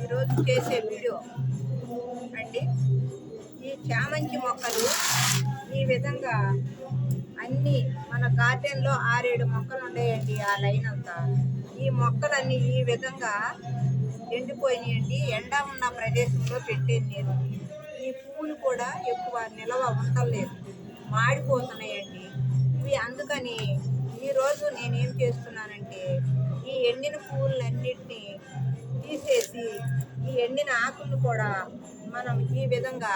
ఈరోజు చేసే వీడియో అండి. ఈ చామంతి మొక్కలు ఈ విధంగా అన్నీ మన గార్డెన్లో 6-7 మొక్కలు ఉన్నాయండి. ఆ లైన్ అంతా ఈ మొక్కలన్నీ ఈ విధంగా ఎండిపోయినాయండి. ఎండ ఉన్న ప్రదేశంలో పెట్టేది నేను. ఈ పువ్వులు కూడా ఎక్కువ నిలవ ఉండలేదు, మాడిపోతున్నాయండి ఇవి. అందుకని ఈరోజు నేనేం చేస్తున్నానంటే ఈ ఎండిన పువ్వులన్నిటినీ తీసేసి ఈ ఎండిన ఆకులను కూడా మనం ఈ విధంగా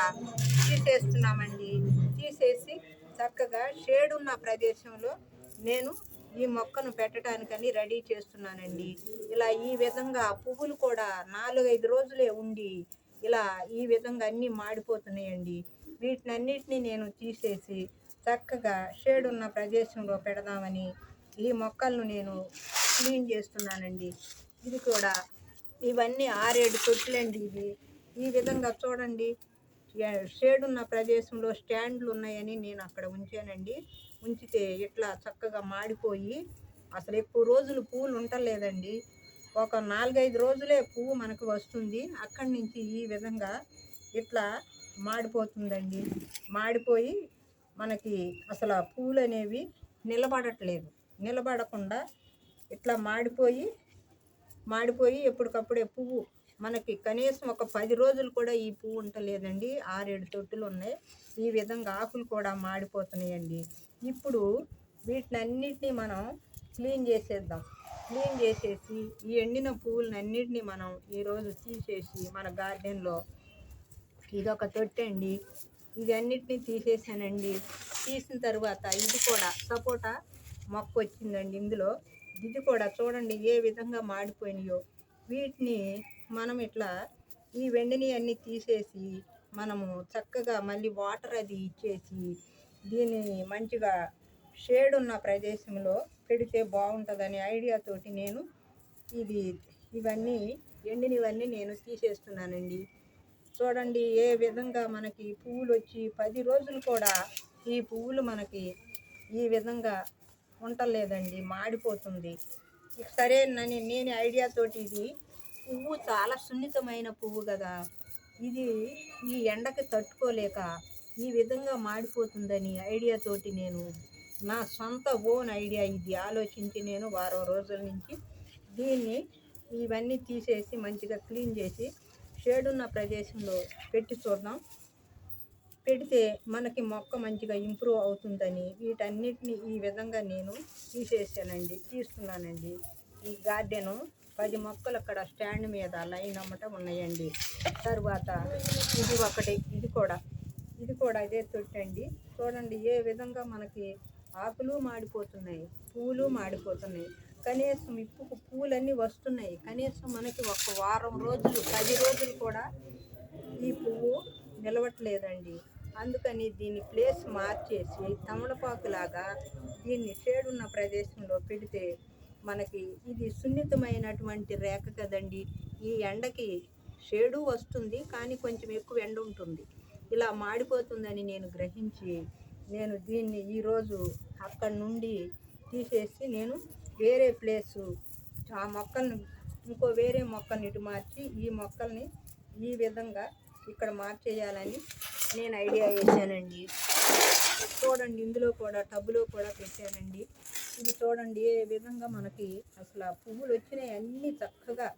తీసేస్తున్నామండి. తీసేసి చక్కగా షేడ్ ఉన్న ప్రదేశంలో నేను ఈ మొక్కను పెట్టడానికని రెడీ చేస్తున్నానండి. ఇలా ఈ విధంగా పువ్వులు కూడా 4-5 రోజులే ఉండి ఇలా ఈ విధంగా అన్నీ మాడిపోతున్నాయండి. వీటినన్నిటినీ నేను తీసేసి చక్కగా షేడ్ ఉన్న ప్రదేశంలో పెడదామని ఈ మొక్కలను నేను క్లీన్ చేస్తున్నానండి. ఇది కూడా ఇవన్నీ 6-7 తొట్టులండి. ఇవి ఈ విధంగా చూడండి, షేడ్ ఉన్న ప్రదేశంలో స్టాండ్లు ఉన్నాయని నేను అక్కడ ఉంచానండి. ఉంచితే ఇట్లా చక్కగా మాడిపోయి అసలు ఎక్కువ రోజులు పువ్వులు ఉండలేదండి. ఒక 4-5 రోజులే పువ్వు మనకు వస్తుంది. అక్కడి నుంచి ఈ విధంగా ఇట్లా మాడిపోతుందండి. మాడిపోయి మనకి అసలు ఆ పువ్వులు అనేవి నిలబడట్లేదు. నిలబడకుండా ఇట్లా మాడిపోయి ఎప్పటికప్పుడే పువ్వు మనకి కనీసం ఒక 10 రోజులు కూడా ఈ పువ్వు ఉండలేదండి. 6-7 తొట్టులు ఉన్నాయి. ఈ విధంగా ఆకులు కూడా మాడిపోతున్నాయండి. ఇప్పుడు వీటినన్నిటినీ మనం క్లీన్ చేసేద్దాం. క్లీన్ చేసేసి ఈ ఎండిన పువ్వులన్నిటినీ మనం ఈరోజు తీసేసి మన గార్డెన్లో ఇదొక తొట్టి అండి. ఇది అన్నిటినీ తీసేసానండి. తీసిన తర్వాత ఇది కూడా సపోటా మొక్క వచ్చిందండి. ఇందులో ఇది కూడా చూడండి ఏ విధంగా మాడిపోయినాయో. వీటిని మనం ఇట్లా ఈ వెండిని అన్నీ తీసేసి మనము చక్కగా మళ్ళీ వాటర్ అది ఇచ్చేసి దీన్ని మంచిగా షేడ్ ఉన్న ప్రదేశంలో పెడితే బాగుంటుందనే ఐడియాతోటి నేను ఇవన్నీ ఎండినవన్నీ నేను తీసేస్తున్నానండి. చూడండి ఏ విధంగా మనకి పువ్వులు వచ్చి 10 రోజులు కూడా ఈ పువ్వులు మనకి ఈ విధంగా ఉండలేదండి, మాడిపోతుంది. సరేనని నేను ఐడియాతోటి ఇది పువ్వు చాలా సున్నితమైన పువ్వు కదా, ఇది ఈ ఎండకి తట్టుకోలేక ఈ విధంగా మాడిపోతుందని ఐడియాతోటి నేను నా సొంత ఓన్ ఐడియా ఇది ఆలోచించి నేను వారం రోజుల నుంచి ఇవన్నీ తీసేసి మంచిగా క్లీన్ చేసి షేడ్ ఉన్న ప్రదేశంలో పెట్టి చూద్దాం. పెడితే మనకి మొక్క మంచిగా ఇంప్రూవ్ అవుతుందని వీటన్నిటిని ఈ విధంగా నేను తీస్తున్నానండి. ఈ గార్డెను 10 మొక్కలు అక్కడ స్టాండ్ మీద లైన్ అమ్మట ఉన్నాయండి. తర్వాత ఇది కూడా ఇదే తొట్టండి. చూడండి ఏ విధంగా మనకి ఆకులు మాడిపోతున్నాయి, పువ్వులు మాడిపోతున్నాయి. కనీసం ఇప్పుడు పువ్వులన్నీ వస్తున్నాయి. కనీసం మనకి ఒక వారం రోజులు 10 రోజులు కూడా ఈ పువ్వు నిలవట్లేదండి. అందుకని దీని ప్లేస్ మార్చేసి తమలపాకులాగా దీన్ని షేడ్ ఉన్న ప్రదేశంలో పెడితే మనకి ఇది సున్నితమైనటువంటి రేఖ కదండి. ఈ ఎండకి షేడు వస్తుంది, కానీ కొంచెం ఎక్కువ ఎండ ఉంటుంది. ఇలా మాడిపోతుందని నేను గ్రహించి నేను దీన్ని ఈరోజు అక్కడి నుండి తీసేసి నేను వేరే ప్లేసు ఆ మొక్కల్ని వేరే మొక్కల్ని ఇటు మార్చి ఈ మొక్కల్ని ఈ విధంగా ఇక్కడ మార్చేయాలని నేను ఐడియా వేసానండి. చూడండి ఇందులో కూడా టబ్బులో కూడా పెట్టానండి. ఇది చూడండి ఏ విధంగా మనకి అసలు ఆ పువ్వులు వచ్చినాయి, అన్నీ చక్కగా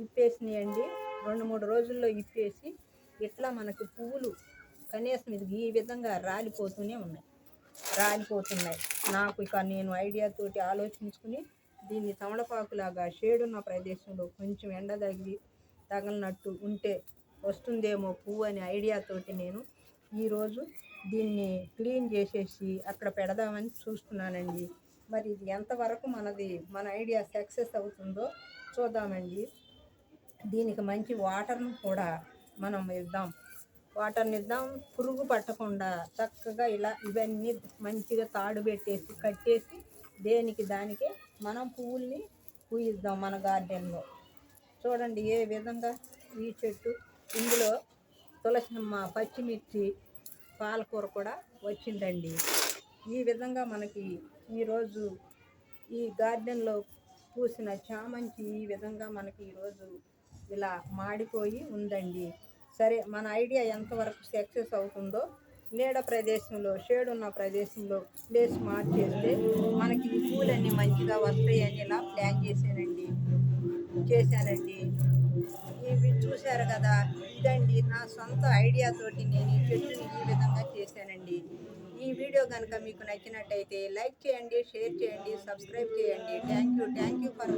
ఇప్పేసినాయండి. 2-3 రోజుల్లో ఇప్పేసి ఇట్లా మనకి పువ్వులు కనీసం ఇది ఈ విధంగా రాలిపోతున్నాయి. నాకు ఇక నేను ఐడియాతోటి ఆలోచించుకుని దీన్ని తమలపాకులాగా షేడ్ ఉన్న ప్రదేశంలో కొంచెం ఎండ తగలనట్టు ఉంటే వస్తుందేమో పువ్వు అనే ఐడియాతోటి నేను ఈరోజు దీన్ని క్లీన్ చేసేసి అక్కడ పెడదామని చూస్తున్నానండి. మరి ఇది ఎంతవరకు మన ఐడియా సక్సెస్ అవుతుందో చూద్దామండి. దీనికి మంచి వాటర్ను కూడా మనం ఇద్దాం. పురుగు పట్టకుండా చక్కగా ఇవన్నీ మంచిగా తాడు పెట్టేసి కట్టేసి దేనికి దానికే మనం పువ్వుల్ని పూయిద్దాం మన గార్డెన్లో. చూడండి ఏ విధంగా ఈ చెట్టు, ఇందులో తులసిమ్మ, పచ్చిమిర్చి, పాలకూర కూడా వచ్చిందండి. ఈ విధంగా మనకి ఈరోజు ఈ గార్డెన్లో పూసిన చామంతి ఈ విధంగా మనకి ఈరోజు ఇలా మాడిపోయి ఉందండి. సరే, మన ఐడియా ఎంతవరకు సక్సెస్ అవుతుందో, నీడ ప్రదేశంలో, షేడ్ ఉన్న ప్రదేశంలో ప్లేస్ మార్చేస్తే మనకి ఈ పూలన్నీ మంచిగా వస్తాయని ఇలా ప్లాన్ చేశానండి. ఇవి చూశారు కదా, ఇదండి నా సొంత ఐడియా తోటి నేను ఈ చెట్టుని ఈ విధంగా చేశానండి. ఈ వీడియో కనుక మీకు నచ్చినట్టయితే లైక్ చేయండి, షేర్ చేయండి, సబ్స్క్రైబ్ చేయండి. Thank you for